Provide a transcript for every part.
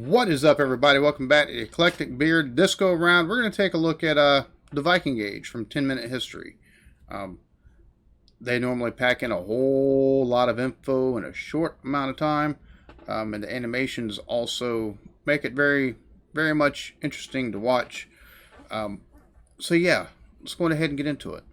What is up, everybody? Welcome back to Eclectic Beard. This go around, we're going to take a look at the Viking Age from 10-Minute History. Um, they normally pack in a whole lot of info in a short amount of time, and the animations also make it very, very much interesting to watch. So yeah, let's go ahead and get into it.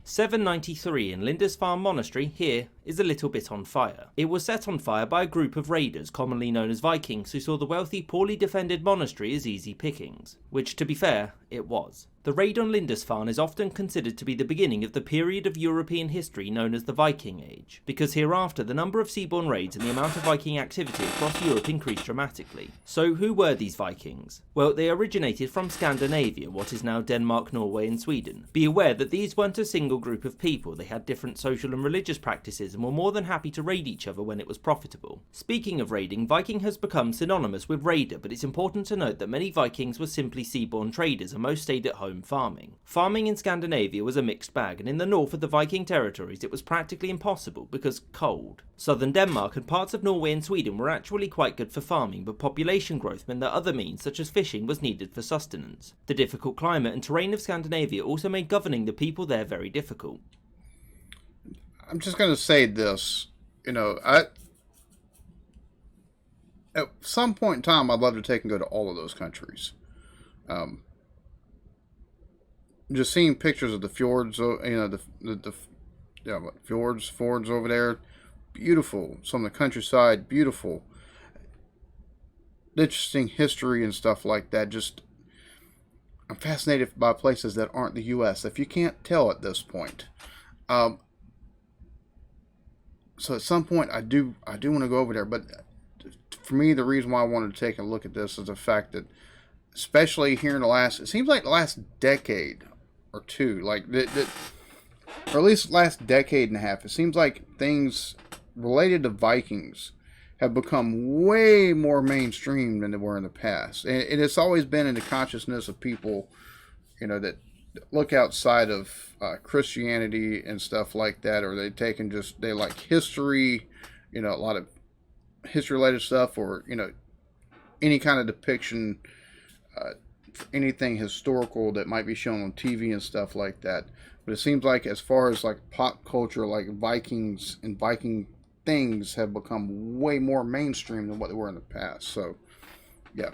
793 in Lindisfarne Monastery here is a little bit on fire. It was set on fire by a group of raiders commonly known as Vikings who saw the wealthy, poorly defended monastery as easy pickings, which to be fair, it was. The raid on Lindisfarne is often considered to be the beginning of the period of European history known as the Viking Age, because hereafter the number of seaborne raids and the amount of Viking activity across Europe increased dramatically. So who were these Vikings? Well, they originated from Scandinavia, what is now Denmark, Norway and Sweden. Be aware that these weren't a single group of people, they had different social and religious practices and were more than happy to raid each other when it was profitable. Speaking of raiding, Viking has become synonymous with raider, but it's important to note that many Vikings were simply seaborne traders and most stayed at home farming. Farming in Scandinavia was a mixed bag, and in the north of the Viking territories it was practically impossible because cold. Southern Denmark and parts of Norway and Sweden were actually quite good for farming, but population growth meant that other means such as fishing was needed for sustenance. The difficult climate and terrain of Scandinavia also made governing the people there very difficult. I'm just going to say this, at some point in time, I'd love to take and go to all of those countries. Just seeing pictures of the fjords, fjords over there, beautiful. Some of the countryside, beautiful. Interesting history and stuff like that. Just, I'm fascinated by places that aren't the U.S. If you can't tell at this point. So at some point, I do want to go over there. But for me, the reason why I wanted to take a look at this is the fact that, especially here in it seems like the last decade or two, or at least last decade and a half, it seems like things related to Vikings have become way more mainstream than they were in the past. And it's always been in the consciousness of people, that look outside of Christianity and stuff like that, or they like history, a lot of history related stuff, or, any kind of depiction, anything historical that might be shown on TV and stuff like that. But it seems like as far as like pop culture, like Vikings and Viking things have become way more mainstream than what they were in the past. So, yeah.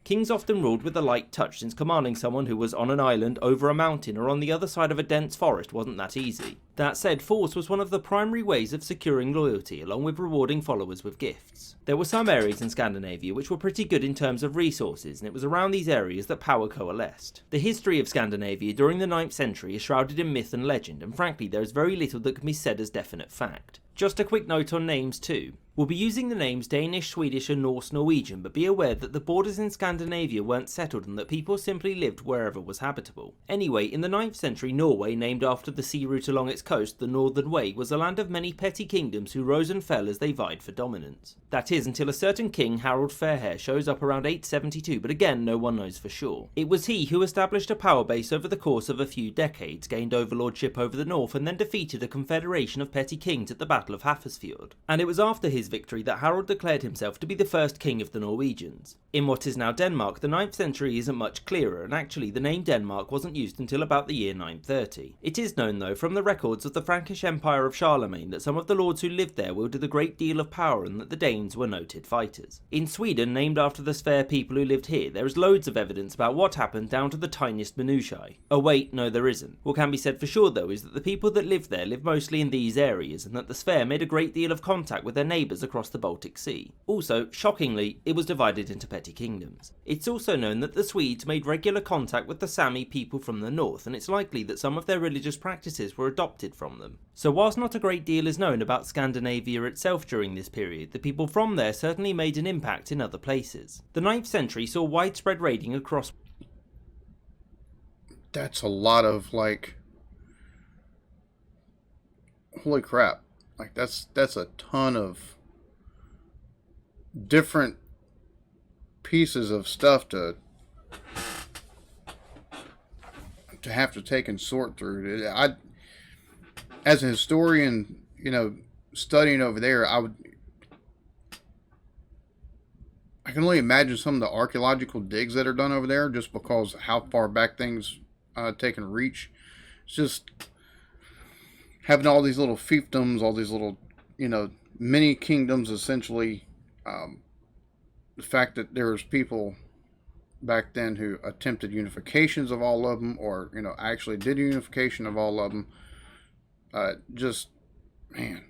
Kings often ruled with a light touch, since commanding someone who was on an island, over a mountain, or on the other side of a dense forest wasn't that easy. That said, force was one of the primary ways of securing loyalty, along with rewarding followers with gifts. There were some areas in Scandinavia which were pretty good in terms of resources, and it was around these areas that power coalesced. The history of Scandinavia during the 9th century is shrouded in myth and legend, and frankly there is very little that can be said as definite fact. Just a quick note on names too. We'll be using the names Danish, Swedish and Norwegian, but be aware that the borders in Scandinavia weren't settled and that people simply lived wherever was habitable. Anyway, in the 9th century, Norway, named after the sea route along its coast, the Northern Way, was a land of many petty kingdoms who rose and fell as they vied for dominance. That is, until a certain king, Harold Fairhair, shows up around 872, but again no one knows for sure. It was he who established a power base over the course of a few decades, gained overlordship over the north and then defeated a confederation of petty kings at the Battle of Hafrsfjord. And it was after his victory that Harold declared himself to be the first king of the Norwegians. In what is now Denmark, the 9th century isn't much clearer, and actually the name Denmark wasn't used until about the year 930. It is known though from the records of the Frankish Empire of Charlemagne that some of the lords who lived there wielded a great deal of power and that the Danes were noted fighters. In Sweden, named after the Svea people who lived here, there is loads of evidence about what happened down to the tiniest minutiae. Oh wait, no there isn't. What can be said for sure though is that the people that lived there lived mostly in these areas, and that the Svea made a great deal of contact with their neighbours across the Baltic Sea. Also, shockingly, it was divided into petty kingdoms. It's also known that the Swedes made regular contact with the Sami people from the north, and it's likely that some of their religious practices were adopted from them. So whilst not a great deal is known about Scandinavia itself during this period, the people from there certainly made an impact in other places. The 9th century saw widespread raiding across... That's a lot of, holy crap. That's a ton of different pieces of stuff to have to take and sort through. As a historian, studying over there, I can only imagine some of the archaeological digs that are done over there, just because how far back things take and reach. It's just having all these little fiefdoms, all these little, mini kingdoms, essentially. The fact that there was people back then who attempted unifications of all of them, or actually did unification of all of them. Just, man.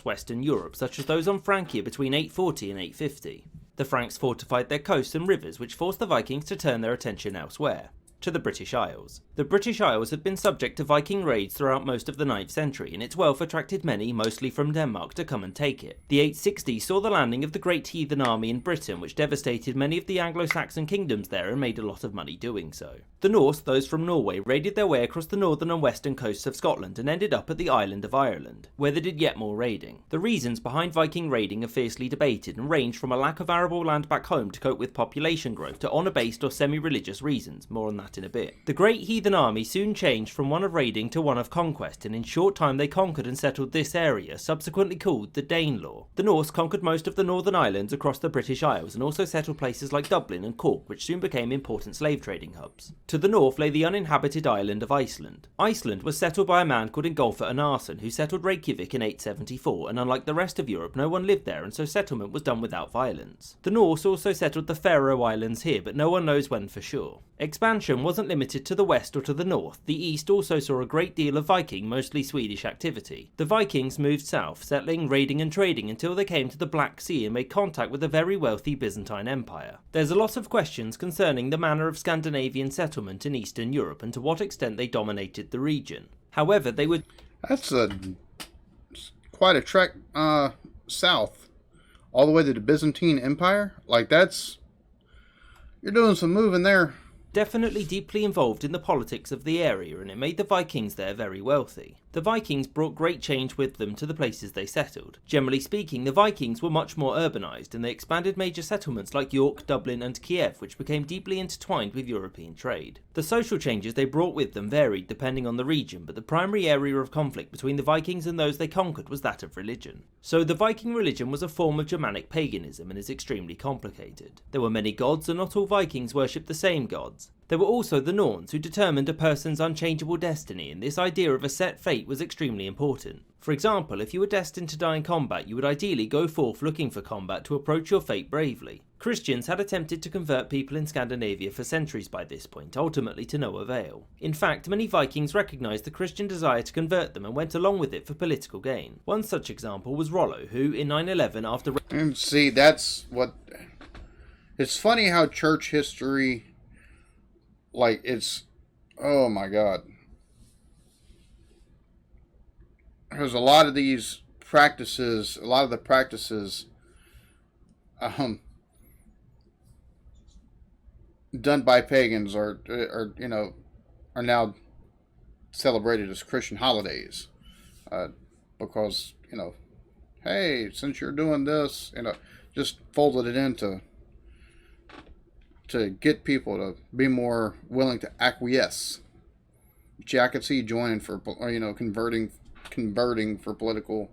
Western Europe, such as those on Francia between 840 and 850. The Franks fortified their coasts and rivers, which forced the Vikings to turn their attention elsewhere, to the British Isles. The British Isles had been subject to Viking raids throughout most of the 9th century, and its wealth attracted many, mostly from Denmark, to come and take it. The 860s saw the landing of the Great Heathen Army in Britain, which devastated many of the Anglo-Saxon kingdoms there and made a lot of money doing so. The Norse, those from Norway, raided their way across the northern and western coasts of Scotland and ended up at the island of Ireland, where they did yet more raiding. The reasons behind Viking raiding are fiercely debated and range from a lack of arable land back home to cope with population growth to honour-based or semi-religious reasons, more on that in a bit. The Great Heathen Army soon changed from one of raiding to one of conquest, and in short time they conquered and settled this area, subsequently called the Danelaw. The Norse conquered most of the northern islands across the British Isles and also settled places like Dublin and Cork, which soon became important slave trading hubs. To the north lay the uninhabited island of Iceland. Iceland was settled by a man called Ingolfur Einarsson, who settled Reykjavik in 874, and unlike the rest of Europe, no one lived there, and so settlement was done without violence. The Norse also settled the Faroe Islands here, but no one knows when for sure. Expansion wasn't limited to the west or to the north. The east also saw a great deal of Viking, mostly Swedish activity. The Vikings moved south, settling, raiding and trading until they came to the Black Sea and made contact with a very wealthy Byzantine Empire. There's a lot of questions concerning the manner of Scandinavian settlement in Eastern Europe and to what extent they dominated the region. However, they would... That's quite a trek south, all the way to the Byzantine Empire. Like, you're doing some moving there. Definitely deeply involved in the politics of the area, and it made the Vikings there very wealthy. The Vikings brought great change with them to the places they settled. Generally speaking, the Vikings were much more urbanised, and they expanded major settlements like York, Dublin and Kiev, which became deeply intertwined with European trade. The social changes they brought with them varied depending on the region, but the primary area of conflict between the Vikings and those they conquered was that of religion. So the Viking religion was a form of Germanic paganism and is extremely complicated. There were many gods, and not all Vikings worshipped the same gods. There were also the Norns, who determined a person's unchangeable destiny, and this idea of a set fate was extremely important. For example, if you were destined to die in combat, you would ideally go forth looking for combat to approach your fate bravely. Christians had attempted to convert people in Scandinavia for centuries by this point, ultimately to no avail. In fact, many Vikings recognised the Christian desire to convert them and went along with it for political gain. One such example was Rollo, who in 911 after... And see, that's what... It's funny how church history... oh my god. There's a lot of these practices, done by pagans are now celebrated as Christian holidays. Because, hey, since you're doing this, just folded it into to get people to be more willing to acquiesce. Which I could see joining for, converting for political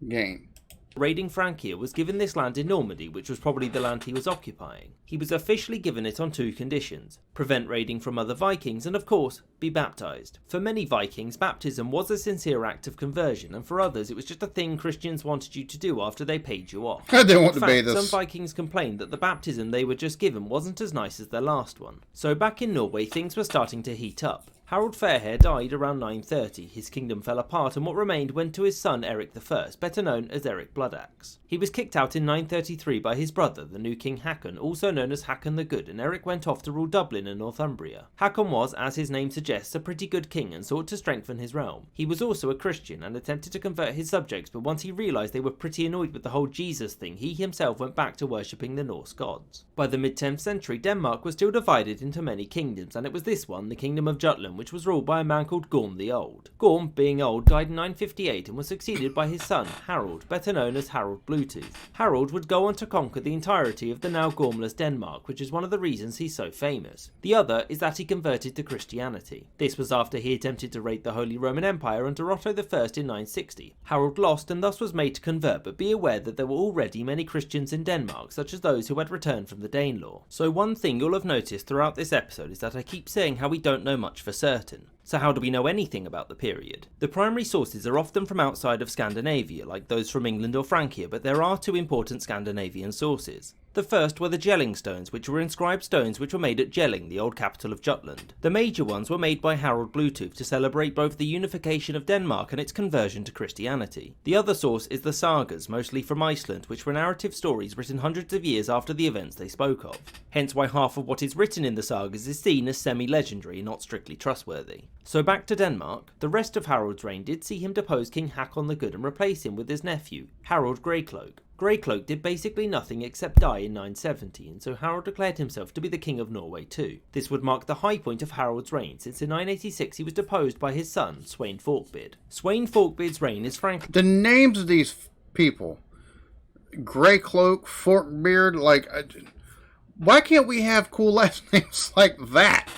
gain. Raiding Francia was given this land in Normandy, which was probably the land he was occupying. He was officially given it on two conditions: prevent raiding from other Vikings and, of course, be baptised. For many Vikings, baptism was a sincere act of conversion, and for others it was just a thing Christians wanted you to do after they paid you off. They want to bathe us. Some Vikings complained that the baptism they were just given wasn't as nice as their last one. So back in Norway, things were starting to heat up. Harold Fairhair died around 930, his kingdom fell apart, and what remained went to his son Eric I, better known as Eric Bloodaxe. He was kicked out in 933 by his brother, the new king Hakon, also known as Hakon the Good, and Eric went off to rule Dublin and Northumbria. Hakon was, as his name suggests, a pretty good king and sought to strengthen his realm. He was also a Christian and attempted to convert his subjects, but once he realised they were pretty annoyed with the whole Jesus thing, he himself went back to worshipping the Norse gods. By the mid-10th century, Denmark was still divided into many kingdoms, and it was this one, the Kingdom of Jutland, kingdom, which was ruled by a man called Gorm the Old. Gorm, being old, died in 958 and was succeeded by his son, Harold, better known as Harold Bluetooth. Harold would go on to conquer the entirety of the now Gormless Denmark, which is one of the reasons he's so famous. The other is that he converted to Christianity. This was after he attempted to raid the Holy Roman Empire under Otto I in 960. Harold lost and thus was made to convert, but be aware that there were already many Christians in Denmark, such as those who had returned from the Danelaw. So one thing you'll have noticed throughout this episode is that I keep saying how we don't know much for certain. So how do we know anything about the period? The primary sources are often from outside of Scandinavia, like those from England or Francia, but there are two important Scandinavian sources. The first were the Jelling stones, which were inscribed stones which were made at Jelling, the old capital of Jutland. The major ones were made by Harold Bluetooth to celebrate both the unification of Denmark and its conversion to Christianity. The other source is the sagas, mostly from Iceland, which were narrative stories written hundreds of years after the events they spoke of. Hence why half of what is written in the sagas is seen as semi-legendary, not strictly trustworthy. So back to Denmark. The rest of Harold's reign did see him depose King Hakon the Good and replace him with his nephew, Harold Greycloak. Greycloak did basically nothing except die in 970, and so Harold declared himself to be the King of Norway too. This would mark the high point of Harold's reign, since in 986 he was deposed by his son, Sweyn Forkbeard. Sweyn Forkbeard's reign is frankly... The names of these people, Greycloak, Forkbeard, like, why can't we have cool last names like that?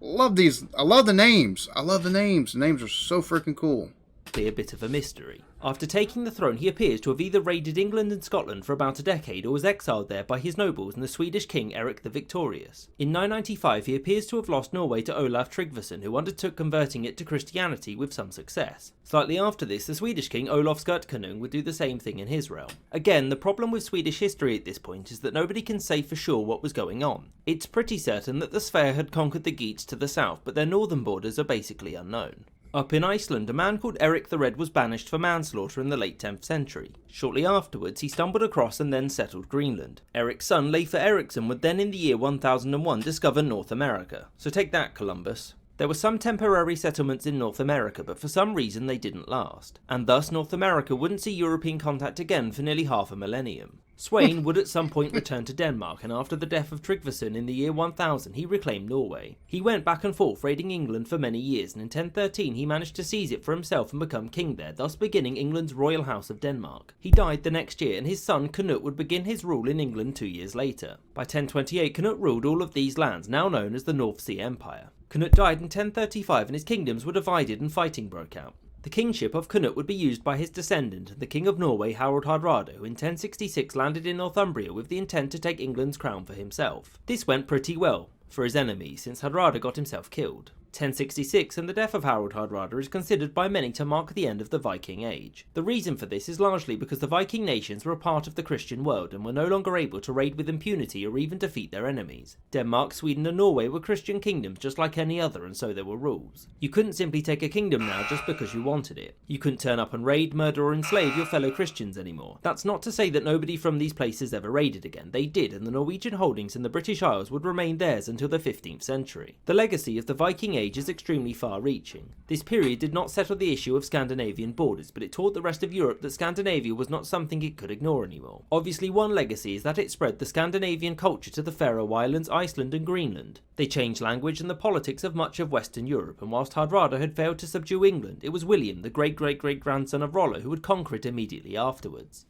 Love these. I love the names. I love the names. The names are so freaking cool. A bit of a mystery. After taking the throne, he appears to have either raided England and Scotland for about a decade or was exiled there by his nobles and the Swedish king Eric the Victorious. In 995 he appears to have lost Norway to Olaf Tryggvason, who undertook converting it to Christianity with some success. Slightly after this, the Swedish king Olaf Skirtkonung would do the same thing in his realm. Again, the problem with Swedish history at this point is that nobody can say for sure what was going on. It's pretty certain that the Sverre had conquered the Geats to the south, but their northern borders are basically unknown. Up in Iceland, a man called Eric the Red was banished for manslaughter in the late 10th century. Shortly afterwards, he stumbled across and then settled Greenland. Eric's son, Leifur Eriksson, would then in the year 1001 discover North America. So take that, Columbus. There were some temporary settlements in North America, but for some reason they didn't last, and thus North America wouldn't see European contact again for nearly half a millennium. Sweyn would at some point return to Denmark, and after the death of Tryggvason in the year 1000 he reclaimed Norway. He went back and forth raiding England for many years, and in 1013 he managed to seize it for himself and become king there, thus beginning England's royal house of Denmark. He died the next year, and his son Canute would begin his rule in England 2 years later. By 1028 Canute ruled all of these lands, now known as the North Sea Empire. Canute died in 1035 and his kingdoms were divided and fighting broke out. The kingship of Canute would be used by his descendant, the King of Norway Harald Hardrada, who in 1066 landed in Northumbria with the intent to take England's crown for himself. This went pretty well for his enemies, since Hardrada got himself killed. 1066 and the death of Harald Hardrada is considered by many to mark the end of the Viking Age. The reason for this is largely because the Viking nations were a part of the Christian world and were no longer able to raid with impunity or even defeat their enemies. Denmark, Sweden and Norway were Christian kingdoms just like any other, and so there were rules. You couldn't simply take a kingdom now just because you wanted it. You couldn't turn up and raid, murder or enslave your fellow Christians anymore. That's not to say that nobody from these places ever raided again. They did, and the Norwegian holdings in the British Isles would remain theirs until the 15th century. The legacy of the Viking Age is extremely far-reaching. This period did not settle the issue of Scandinavian borders, but it taught the rest of Europe that Scandinavia was not something it could ignore anymore. Obviously, one legacy is that it spread the Scandinavian culture to the Faroe Islands, Iceland and Greenland. They changed language and the politics of much of Western Europe, and whilst Hardrada had failed to subdue England, it was William, the great-great-great-grandson of Rollo, who would conquer it immediately afterwards.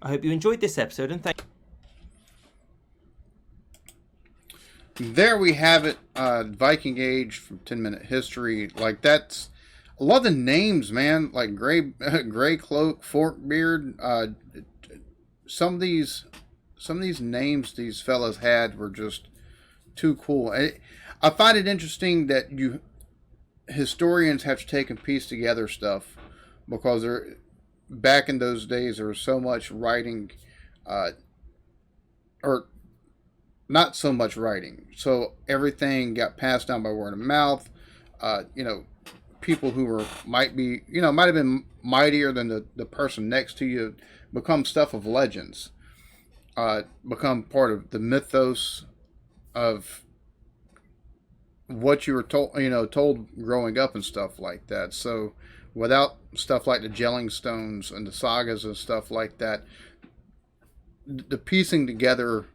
I hope you enjoyed this episode and thank you. There we have it, Viking Age from 10-Minute History. Like, that's... I love the names, man. Like, Greycloak, Forkbeard. Some of these names these fellas had were just too cool. I find it interesting that historians have to take and piece together stuff, because back in those days there was so much writing, or not so much writing, so everything got passed down by word of mouth. People who might have been mightier than the person next to you become stuff of legends, become part of the mythos of what you were told growing up and stuff like that. So without stuff like the Jelling stones and the sagas and stuff like that, the piecing together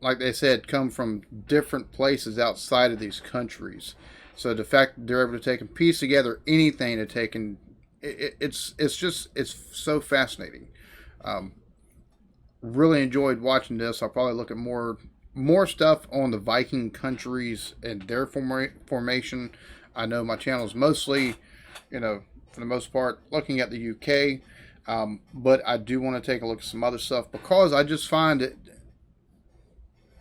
like they said, come from different places outside of these countries. So the fact that they're able to take and piece together anything to take and it's so fascinating. Really enjoyed watching this. I'll probably look at more stuff on the Viking countries and their formation. I know my channel is mostly, for the most part, looking at the UK. But I do want to take a look at some other stuff because I just find that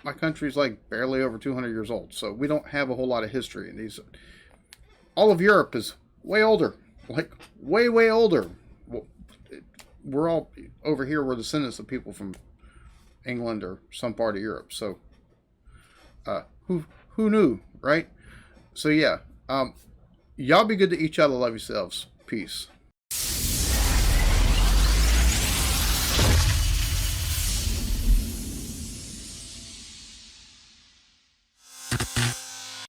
my country's like barely over 200 years old. So we don't have a whole lot of history. And all of Europe is way older, like way, way older. We're all over here. We're descendants of people from England or some part of Europe. So who knew, right? So yeah, y'all be good to each other. Love yourselves. Peace.